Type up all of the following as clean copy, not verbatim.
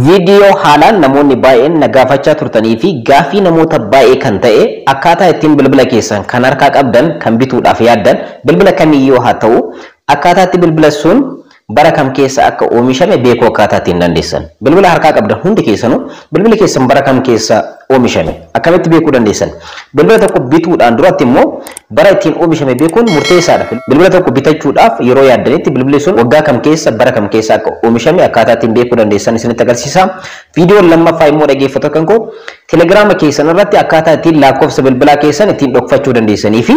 Video haalaan namoonni baay'een nagaafachaa turtanii fi gaafii namoota baay'ee kan ta'e akkaataa ittiin bilbila keessan kan harkaa qabdan kan bituudhaaf yaaddan bilbila kamiyyuu haa ta'u akkaataa itti bilbila sun bara kam keessa akka oomishame beekuu akkaataa ittiin dandeessan. Bilbila harkaa qabdan hundi keessanuu bilbila keessan bara kam keessa oomishame akkamitti beekuu dandeessan. Bilbila tokko bituudhaan duratti immoo bara ittiin oomishame beekuun murteessaadha. Bilbila tokko bitachuudhaaf yeroo yaaddanitti bilbilli sun waggaa kam keessa bara kam keessa akka oomishame akkaataa ittiin beekuu dandeessan isinitti agarsiisa. Viidiyoon lammaffaa immoo dhaggeeffattoota kan koo Telegiraama keessan irratti akkaataa ittiin lakkoofsa bilbilaa keessan ittiin dhokfachuu dandeessanii fi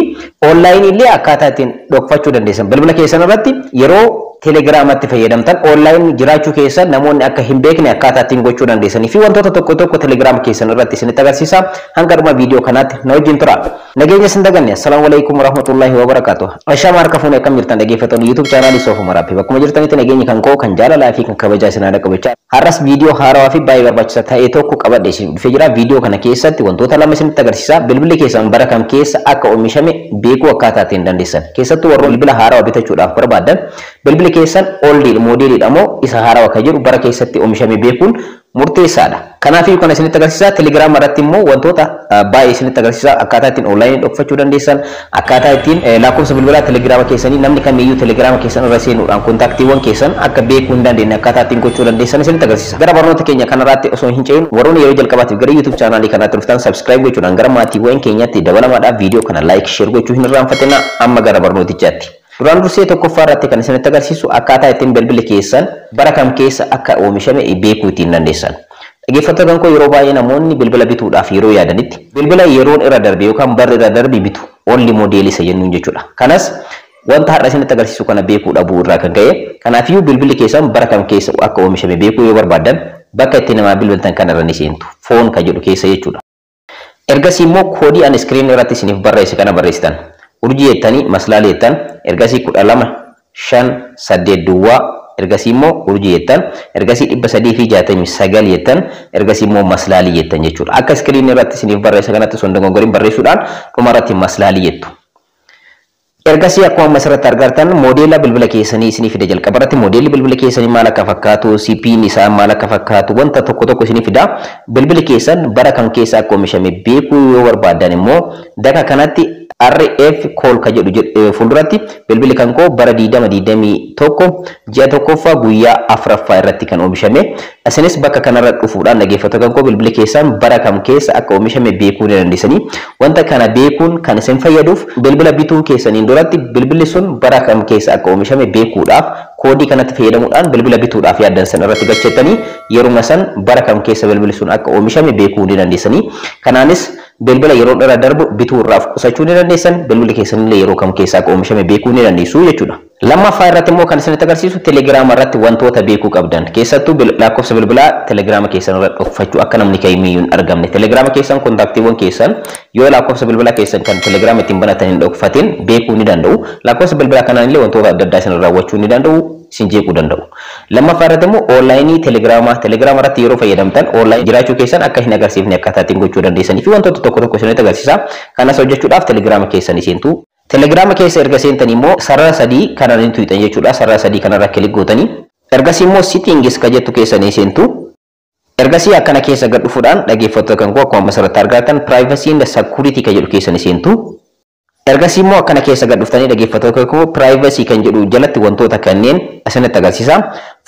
onlaayinii illee akkaataa ittiin dhokfachuu dandeessan. Bilbila keessan irratti yeroo Telegiraamatti fayyadamtan onlaayinii jiraachuu keessan namoonni akka hin beekne akkaataa ittiin gochuu dandeessanii fi wantoota tokko Telegiraama keessan irratti isinitti agarsiisa. Hanga dhuma viidiyoo kanaatti na wajjin tura. Nageenya isin daganne. Assalaamu alaykum warahmatullahi wabarakatuh. Ashaama harka fuunee akkam jirtan dhaggeeffattoonni YouTube chaanaalii Soofuma Raabbii. Bakkuma jirtanitti nageenyi kan koo kan jaalalaa fi kan kabajaa isin haadha qabachaa. Har'as viidiyoo haarawaa fi baay'ee barbaachisaa ta'e tokko qabadhe isin dhufee jira. Viidiyoo kana keessatti wantoota lama isinitti agarsiisa. Bilbilli keessan bara kam keessa akka oomishame beekuu akkaataa ittiin dandeessan. Keessattuu warra bilbila haarawaa bitachuudhaaf barbaadan bilbilli keessan oldii modeelidha moo isa haarawaa kan jedhu bara keessatti oomishame beekuun murteessaadha. Kanaafuu kana isinitti agarsiisa. Telegiraama irratti immoo wantoota baay'ee isinitti agarsiisa. Akkaataa ittiin onlaayinii dhokfachuu dandeessan, akkaataa ittiin lakkoofsa bilbilaa Telegiraama keessanii namni kamiyyuu Telegiraama keessan irra seenuudhaan kontaaktiiwwan keessan akka beekuu hin dandeenye akkaataa ittiin gochuu dandeessan isinitti agarsiisa. Gara barnoota keenya kanarratti osoo hin ce'in warroonni yeroo jalqabaatiif gara YouTube chaanaalii kanaatti dhuftan subscribe gochuudhaan gara maatiiwwan keenyatti dabalamaadhaaf viidiyoo kana like share gochuu hin irraanfatinaa. Amma gara barnootichaatti. Duraan dursee tokkoffaa irratti kan isinitti agarsiisu akkaataa ittiin bilbilli keessan bara kam keessa akka oomishame beekuu ittiin dandeessan. Dhaggeeffattoota kan koo yeroo baay'ee namoonni bilbila bituudhaaf yeroo yaadanitti bilbila yeroon irra darbe yookaan barri irra darbe bitu only modeelii isa jennuun jechuudha. Kanas wanta har'a isinitti agarsiisu kana beekuu dhabuu irraa kan ka'e kanaafiyyuu bilbilli keessan bara kam keessa akka oomishame beekuu yoo barbaadan bakka itti namaa bilbiltan kan irra ni seentu foon kan jedhu keessa jechuudha. Ergasii immoo koodii an iskiriin irratti isiniif barreesse kana barreessitan. Urjii jettanii maslaalii jettan ergasii 12 duwwaa ergasii immoo urjii jettan ergasii 369 jettan ergasii immoo maslaalii jettan jechuudha. Akka iskiriin irratti isiniif barreesse kanatti osoo hin dogongoriin barreessuudhaan dhuma irratti maslaalii jettu. Ergasii akkuma asirratti argattan modeela bilbila keessanii isiniif fida. Jalqaba irratti modeelli bilbila keessanii maal akka fakkaatu, CP'n isaa maal akka fakkaatu wanta tokko isiniif fida. Bilbilli keessan bara kam keessa akka oomishame beekuu yoo barbaadan immoo daka kanatti RF call ka jedhu fuulduratti bilbilli kan koo bara 2021 ji'a tokkoffaa guyyaa afuraffaa irratti kan oomishame. Isinis bakka kanarra dhufuudhaan dhaggeeffattoota kan koo bilbilli keessan bara kam keessa akka oomishame beekuu ni dandeessanii. Wanta kana beekuun kan isin fayyaduuf bilbila bituun keessaniin duratti bilbilli sun bara kam keessa akka oomishame beekuudhaaf koodii kanatti fayyadamuudhaan bilbila bituudhaaf yaaddan san irratti galchettanii yeruma san bara kam keessa bilbilli sun akka oomishame beekuu ni dandeessanii. Kanaanis bilbila yeroo irra darbu bituu irraa qusachuu ni dandeessan. Bilbilli keessanillee yeroo kam keessa akka oomishame beekuu ni dandeessu jechuudha. Lammaffaa irratti immoo kan isinitti agarsiisu Telegiraama irratti wantoota beekuu qabdan. Keessattuu lakkoofsa bilbilaa Telegiraama keessan irra dhokfachuu akka namni kamiyyuu hin argamne. Telegiraama keessan kontaaktiiwwan keessan yoo lakkoofsa bilbilaa keessan kan Telegiraama ittiin banatan hin dhokfatin beekuu ni danda'u. Lakkoofsa bilbilaa kanaan wantoota adda addaa isin raawwachuu ni danda'u. Isin jeequu danda'u. Lammaffaa irratti immoo onlaayinii Telegiraama irratti yeroo fayyadamtan onlaayinii jiraachuu keessan akka hin agarsiifne akkaataa ittiin gochuu dandeessanii fi wantoota tokko isinitti agarsiisa. Kanas hojjechuudhaaf Telegiraama keessanii seentu. Telegiraama keessa erga seentanii immoo sarara sadii kanarratti tuqxan jechuudha. Sarara sadii kanarra kilik gootanii ergasii immoo settings ka jettu keessanii seentu. Ergasii akkana keessa gad dhufuudhaan dhaggeeffattoota kan koo akkuma asirratti argattan privacy and security ka jedhu keessanii seentu. Ergasii immoo akkana keessa gad dhuftanii dhaggeeffattoota kan koo privacy kan jedhu jalatti wantoota kanneen isinitti agarsiisa.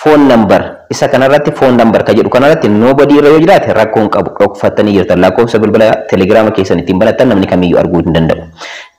Phone number isa kanarratti phone number ka jedhu kanarratti nobody irra yoo jiraate rakkoon qabu dhokfattanii jirtan. Lakkoofsa bilbila Telegiraama keessan ittiin banatan namni kamiyyuu arguu hin danda'u.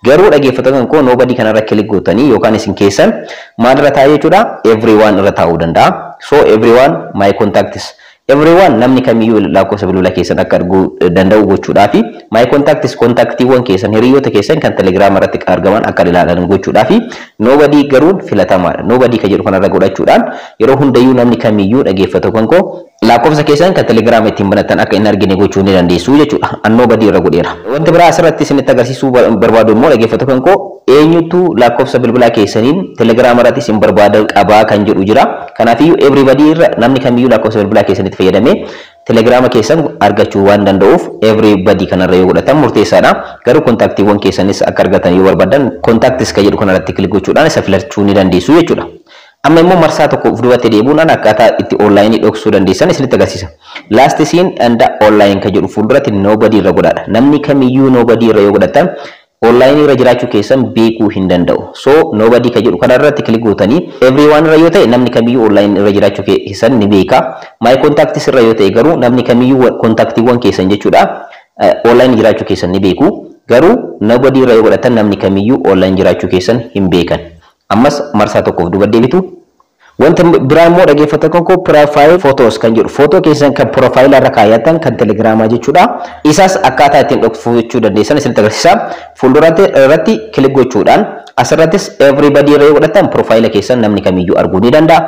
Garuu dhaggeeffattoota kan koo nobody kanarra kilik gootanii yookaan isin keessan maal irra taa'ee jechuudha everyone irra taa'uu danda'a. So everyone my contacts everyone namni kamiyyuu lakkoofsa bilbila keessan akka arguu danda'u gochuudhaafi my contacts kontaaktiiwwan keessan hiriyoota keessan kan Telegiraama irratti argaman akka ilaalan gochuudhaafi nobody garuun filatamaadha. Nobody ka jedhu kanarra godhachuudhaan yeroo hundayyuu namni kamiyyuu dhaggeeffattoota kan koo lakkoofsa keessan kan Telegiraama ittiin banatan akka hin argine gochuu ni dandeessu jechuudha. Nobody irra godheera. Wanti biraa asirratti isinitti agarsiisuu barbaadu immoo dhaggeeffattoota kan koo eenyutu lakkoofsa bilbilaa keessaniin Telegiraama irratti isin barbaada qabaa kan jedhu jira. Kanaafiyyuu everybody irra namni kamiyyuu lakkoofsa bilbilaa keessanitti fayyadamee Telegiraama keessan argachuu waan danda'uuf everybody kanarra yoo godhatan murteessaadha. Garuu kontaaktiiwwan keessanis akka argatan yoo barbaadan contacts ka jedhu kanarratti kilik gochuudhaan isa filachuu ni dandeessu jechuudha. amma immoo marsaa tokko of duubatti deebi'uun akkaataa itti online dhoksuu dandeessan isinitti agarsiisa. Last scene and online kan jedhu fuulduratti nobody irra godhaadha. Namni kamiyyuu nobody irra yoo godhatan online irra jiraachuu keessan beekuu hin danda'u. So nobody kan jedhu kana irratti click gootanii everyone irra yoo ta'e namni kamiyyuu online irra jiraachuu keessan ni beeka. My contacts irra yoo ta'e garuu namni kamiyyuu kontaktiiwwan keessan jechuudha online jiraachuu keessan ni beeku. Garuu nobody irra yoo godhatan namni kamiyyuu online jiraachuu keessan hin beekan. Ammas marsaa tokkoof duuba deebitu. Wanta biraa immoo dhaggeeffattoota koo profile photos kan jedhu footoo keessan kan profile irra kaayatan kan telegiraamaa jechuudha. Isaas akkaataa ittiin dhoksuu dandeessan isinitti agarsiisa. Fuulduratti irratti kilik gochuudhaan asirrattis everybody irra yoo godhatan profile keessan namni kamiyyuu arguu ni danda'a.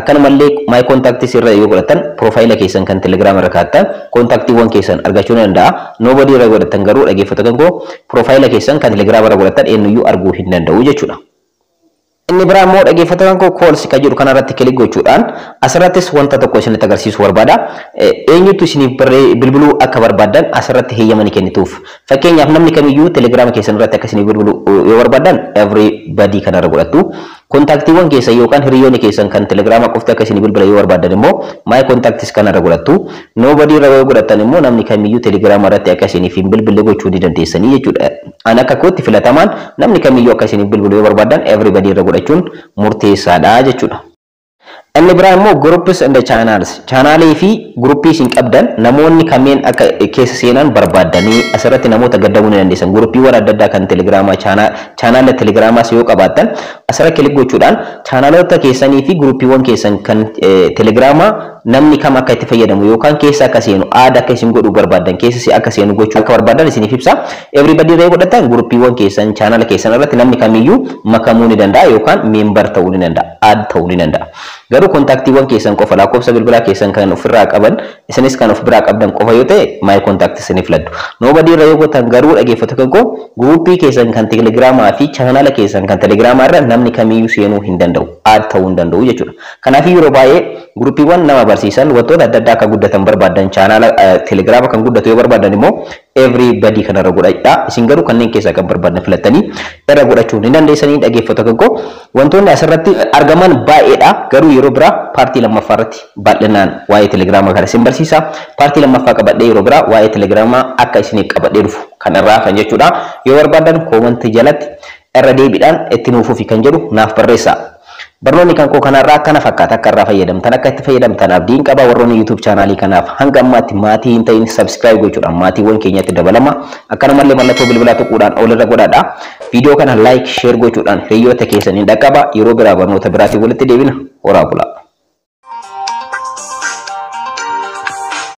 Akkanumallee my contacts irra yoo godhatan profile keessan kan telegiraama irra kaayatan kontaktiiwwan keessan argachuu ni danda'a. Nobody irra godhatan garuu dhaggeeffattoota koo profile keessan kan telegiraama irra godhatan eenyuyyuu arguu hin danda'u jechuudha. Inni biraa immoo dhaggeeffattoota koo calls kan jedhu kanarratti kilik gochuudhaan asirrattis wanta tokko isinitti agarsiisu barbaada. Eenyutu isiniif bilbiluu akka barbaadan asirratti heeyyama kennituuf. Fakkeenyaaf namni kamiyyuu telegiraama keessan irratti akka isiniif bilbiluu yoo barbaadan everybody kanarra godhattu. Kontaktiiwwan keessan yookaan hiriyoonni keessan kan telegiraama qofti akka isiniif bilbila yoo barbaadan immoo my contacts kanarra godhattu. Nobody irra yoo godhatan immoo namni kamiyyuu telegiraama irratti akka isiniif hin bilbille gochuu ni dandeessanii jechuudha. An akka kootti filatamaan namni kamiyyuu akka isiniif bilbilu yoo barbaadan everybody irra godhachuun murteessaadha jechuudha. Inni biraa immoo groups and channels. Channelii fi groupii isin qabdan namoonni kanneen akka keessa seenan barbaadanii asirratti namoota gaddamuu ni dandeessan. Groupiiwwan adda addaa kan telegiraamaa channel telegiraamaa yoo qabaattan asirratti kilik gochuudhaan channelota keessanii fi groupiiwwan keessan kan telegiraamaa namni kam akka itti fayyadamu yookaan keessa akka seenu aada akka isin godhuu barbaadan keessa akka seenu gochuu akka barbaadan isiniif ibsa. Everybody irra godhatan groupiiwwan keessan channel keessan irratti namni kamiyyuu makamuu ni danda'a yookaan member ta'uu ni danda'a, add ta'uu ni danda'a. Garuu kontaktiiwwan keessan qofa lakkoofsa bilbilaa keessan kan ofirraa qaban isinis kan of biraa qabdan qofa yoo ta'e my contact isiniif laddu. Nobody irra yoo godhatan garuu dhaggeeffattoota koo groupii keessan kan telegiraamaa fi channel keessan kan telegiraamaa irra namni kamiyyuu seenuu hin danda'u, add ta'uu hin danda'u jechuudha. Kanaaf yeroo baay'ee groupiiwwan nama barsiisan wantoota adda addaa akka guddatan barbaadan channel telegiraama kan guddatu yoo barbaadan immoo everybody kanarra godhadhaa. Isin garuu kanneen keessaa kan barbaadan filattanii irra godhachuu ni dandeessanii dhaggeeffattoota koo. Wantoonni asirratti argaman baay'eedha. Garuu yeroo biraa paartii lammaffaa irratti bal'inaan waa'ee telegiraamaa kana isin barsiisa. Paartii lammaffaa qabadhee yeroo biraa waa'ee telegiraamaa akka isiniif qabadhee dhufu kanarraa kan jechuudha. Yoo barbaadan koomantii jalatti irra deebiidhaan itti nuufuu fi kan jedhu naaf barreessaa. Barnoonni kan koo kanarraa akkana fakkaata akka irraa fayyadamtan akka itti fayyadamtan abdiin qaba. Warroonni YouTube chaanaalii kanaaf hanga ammaatti maatii hin ta'in subscribe gochuudhaan maatiiwwan keenyatti dabalama. Akkanumallee mallattoo bilbilaa tuquudhaan ol irra godhadhaa. Viidiyoo kana like share gochuudhaan hiriyoota keessaniin dhaqqaba. Yeroo biraa barnoota biraatiin walitti deebina. Horaa bulaa.